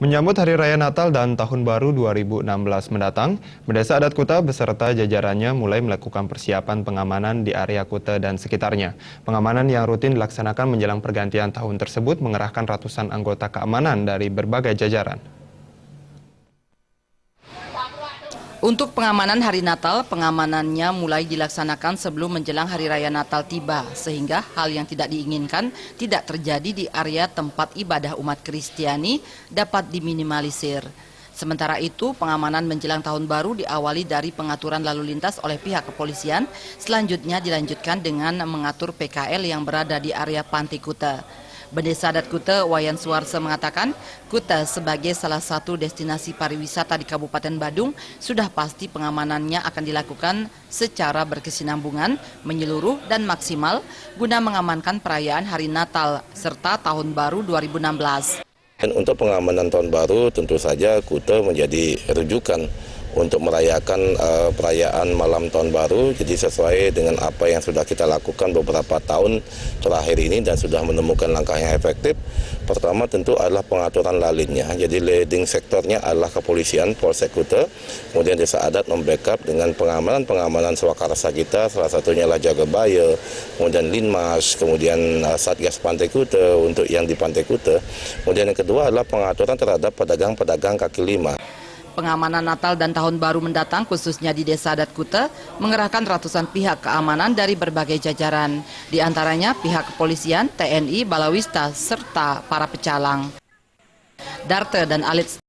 Menyambut Hari Raya Natal dan Tahun Baru 2016 mendatang, Desa Adat Kuta beserta jajarannya mulai melakukan persiapan pengamanan di area Kuta dan sekitarnya. Pengamanan yang rutin dilaksanakan menjelang pergantian tahun tersebut mengerahkan ratusan anggota keamanan dari berbagai jajaran. Untuk pengamanan hari Natal, pengamanannya mulai dilaksanakan sebelum menjelang Hari Raya Natal tiba, sehingga hal yang tidak diinginkan tidak terjadi di area tempat ibadah umat Kristiani dapat diminimalisir. Sementara itu, pengamanan menjelang Tahun Baru diawali dari pengaturan lalu lintas oleh pihak kepolisian, selanjutnya dilanjutkan dengan mengatur PKL yang berada di area Pantai Kuta. Desa Adat Kuta, Wayan Suarse mengatakan, Kuta sebagai salah satu destinasi pariwisata di Kabupaten Badung, sudah pasti pengamanannya akan dilakukan secara berkesinambungan, menyeluruh dan maksimal guna mengamankan perayaan Hari Natal serta Tahun Baru 2016. Dan untuk pengamanan Tahun Baru tentu saja Kuta menjadi rujukan untuk merayakan perayaan malam Tahun Baru, jadi sesuai dengan apa yang sudah kita lakukan beberapa tahun terakhir ini dan sudah menemukan langkah yang efektif. Pertama tentu adalah pengaturan lalinnya, jadi leading sektornya adalah kepolisian Polsek Kuta, kemudian Desa Adat membackup dengan pengamanan swakarsa kita, salah satunya adalah Jagabaya, kemudian Linmas, kemudian Satgas Pantai Kuta untuk yang di Pantai Kuta, kemudian yang kedua adalah pengaturan terhadap pedagang-pedagang kaki lima. Pengamanan Natal dan Tahun Baru mendatang khususnya di Desa Adat Kuta mengerahkan ratusan pihak keamanan dari berbagai jajaran, di antaranya pihak kepolisian, TNI, Balawista, serta para pecalang. Darte dan Alit